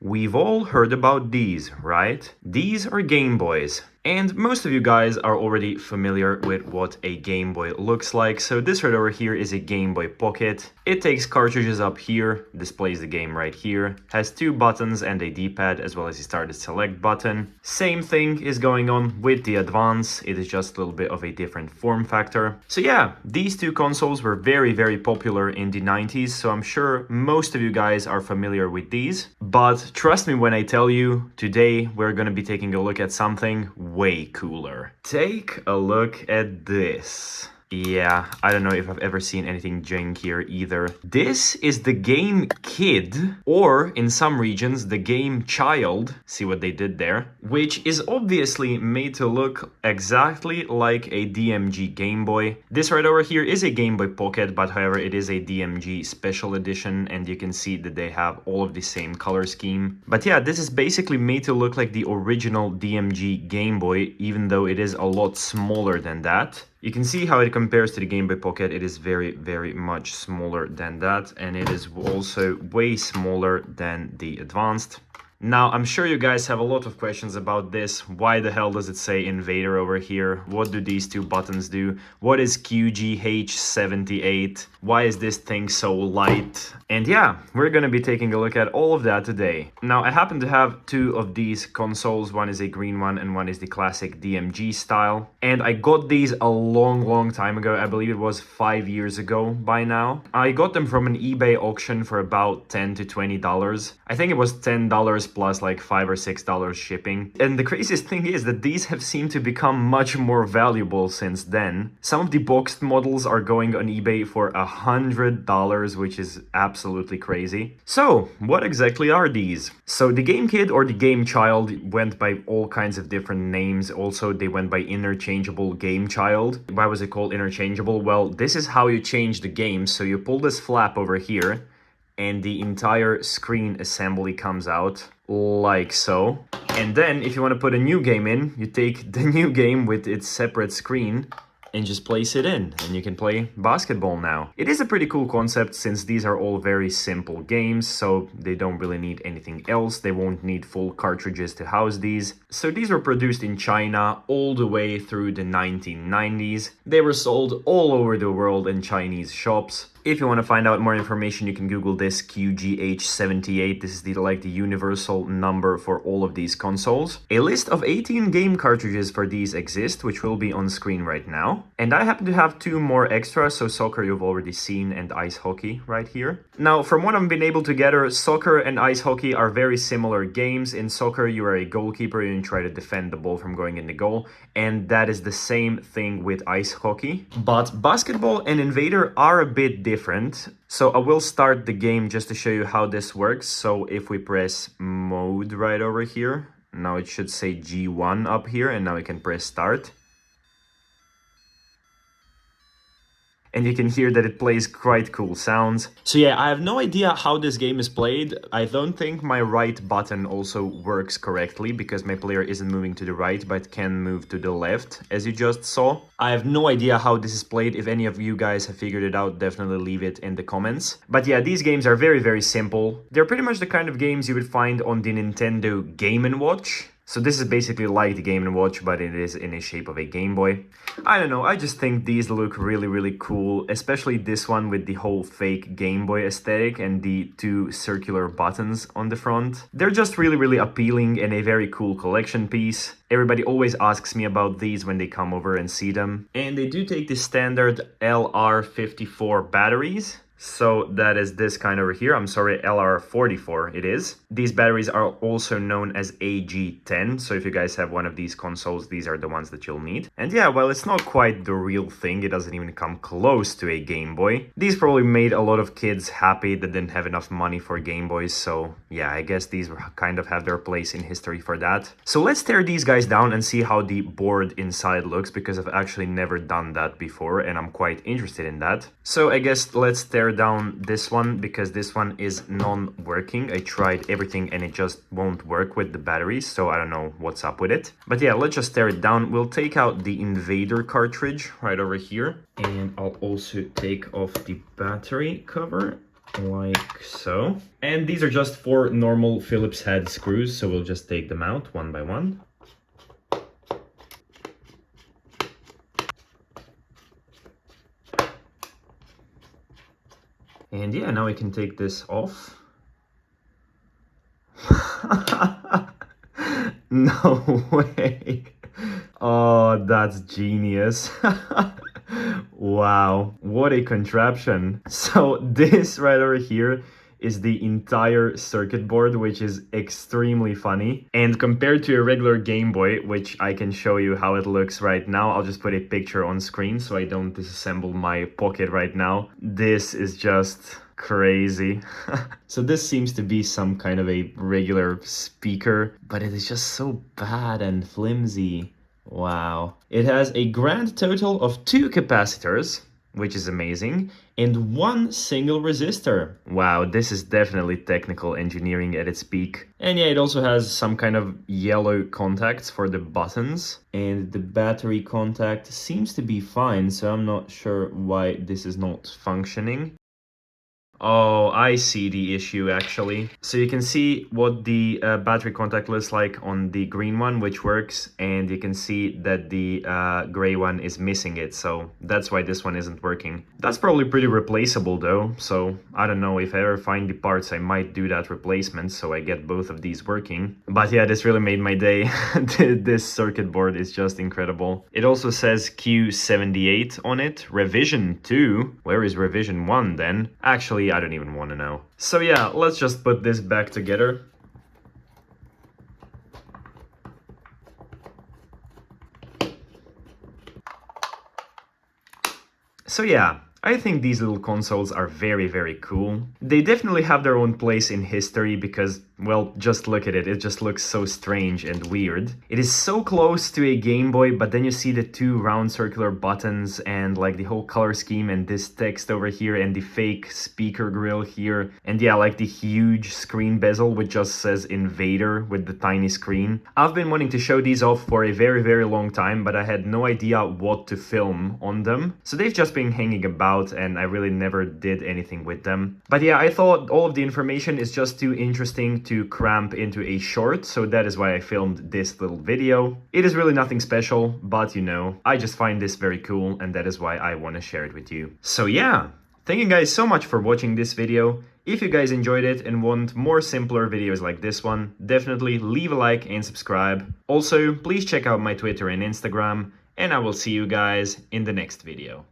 We've all heard about these, right? These are Game Boys. And most of you guys are already familiar with what a Game Boy looks like. So this right over here is a Game Boy Pocket. It takes cartridges up here, displays the game right here, has two buttons and a D-pad as well as a start and select button. Same thing is going on with the Advance. It is just a little bit of a different form factor. So yeah, these two consoles were very popular in the 90s. So I'm sure most of you guys are familiar with these. But trust me when I tell you, today we're going to be taking a look at something way cooler. Take a look at this. Yeah, I don't know if I've ever seen anything jankier either. This is the Game Kid, or in some regions, the Game Child. See what they did there? Which is obviously made to look exactly like a DMG Game Boy. This right over here is a Game Boy Pocket, but however, it is a DMG Special Edition, and you can see that they have all of the same color scheme. But yeah, this is basically made to look like the original DMG Game Boy, even though it is a lot smaller than that. You can see how it compares to the Game Boy Pocket. It is very much smaller than that, and it is also way smaller than the Advanced. Now, I'm sure you guys have a lot of questions about this. Why the hell does it say Invader over here? What do these two buttons do? What is QGH78? Why is this thing so light? And yeah, we're gonna be taking a look at all of that today. Now, I happen to have two of these consoles. One is a green one and one is the classic DMG style. And I got these a long time ago. I believe it was 5 years ago by now. I got them from an eBay auction for about $10 to $20. I think it was $10 plus like $5 or $6 shipping. And the craziest thing is that these have seemed to become much more valuable since then. Some of the boxed models are going on eBay for $100, which is absolutely crazy. So, what exactly are these? So the Game Kid or the Game Child went by all kinds of different names. Also, they went by interchangeable Game Child. Why was it called interchangeable? Well, this is how you change the game. So you pull this flap over here, and the entire screen assembly comes out like so. And then if you want to put a new game in, you take the new game with its separate screen and just place it in, and you can play basketball now. It is a pretty cool concept since these are all very simple games, so they don't really need anything else. They won't need full cartridges to house these. So these were produced in China all the way through the 1990s. They were sold all over the world in Chinese shops. If you want to find out more information, you can Google this QGH78. This is the universal number for all of these consoles. A list of 18 game cartridges for these exist, which will be on screen right now. And I happen to have two more extra, so soccer you've already seen and ice hockey right here. Now, from what I've been able to gather, soccer and ice hockey are very similar games. In soccer, you are a goalkeeper and you try to defend the ball from going in the goal. And that is the same thing with ice hockey. But basketball and Invader are a bit different. So I will start the game just to show you how this works. So if we press mode right over here, now it should say G1 up here, and now we can press start. And you can hear that it plays quite cool sounds. So yeah, I have no idea how this game is played. I don't think my right button also works correctly because my player isn't moving to the right but can move to the left, as you just saw. I have no idea how this is played. If any of you guys have figured it out, definitely leave it in the comments. But yeah, these games are very simple. They're pretty much the kind of games you would find on the Nintendo Game & Watch. So this is basically like the Game & Watch, but it is in a shape of a Game Boy. I don't know, I just think these look really cool, especially this one with the whole fake Game Boy aesthetic and the two circular buttons on the front. They're just really appealing and a very cool collection piece. Everybody always asks me about these when they come over and see them. And they do take the standard LR54 batteries. So that is this kind over here. I'm sorry, LR44 it is. These batteries are also known as AG10. So if you guys have one of these consoles, these are the ones that you'll need. And yeah, well, it's not quite the real thing. It doesn't even come close to a Game Boy. These probably made a lot of kids happy that didn't have enough money for Game Boys. So yeah, I guess these kind of have their place in history for that. So let's tear these guys down and see how the board inside looks, because I've actually never done that before and I'm quite interested in that. So I guess let's tear down this one because this one is non-working. I tried everything and it just won't work with the batteries, so I don't know what's up with it. But yeah, let's just tear it down. We'll take out the Invader cartridge right over here, and I'll also take off the battery cover. like so. And these are just 4 normal Phillips head screws, so we'll just take them out one by one. And yeah, now we can take this off. No way. Oh, that's genius. Wow, what a contraption. So this right over here is the entire circuit board, which is extremely funny. And compared to a regular Game Boy, which I can show you how it looks right now, I'll just put a picture on screen so I don't disassemble my pocket right now. This is just crazy. So this seems to be some kind of a regular speaker, but it is just so bad and flimsy. Wow. It has a grand total of 2 capacitors, which is amazing, and 1 single resistor. Wow, this is definitely technical engineering at its peak. And yeah, it also has some kind of yellow contacts for the buttons, and the battery contact seems to be fine, so I'm not sure why this is not functioning. Oh, I see the issue actually. So you can see what the battery contact looks like on the green one, which works, and you can see that the gray one is missing it, so that's why this one isn't working. That's probably pretty replaceable though, so I don't know, if I ever find the parts I might do that replacement so I get both of these working. But yeah, this really made my day. This circuit board is just incredible. It also says Q78 on it, revision 2. Where is revision 1 then? Actually, I don't even want to know. So yeah, let's just put this back together. So yeah, I think these little consoles are very, very cool. They definitely have their own place in history because, well, just look at it. It just looks so strange and weird. It is so close to a Game Boy, but then you see the 2 round circular buttons and like the whole color scheme and this text over here and the fake speaker grill here. And yeah, like the huge screen bezel which just says Invader with the tiny screen. I've been wanting to show these off for a very, very long time, but I had no idea what to film on them. So they've just been hanging about and I really never did anything with them. But yeah, I thought all of the information is just too interesting to cramp into a short, so that is why I filmed this little video. It is really nothing special, but you know, I just find this very cool and that is why I want to share it with you. So yeah, thank you guys so much for watching this video. If you guys enjoyed it and want more simpler videos like this one, definitely leave a like and subscribe. Also, please check out my Twitter and Instagram, and I will see you guys in the next video.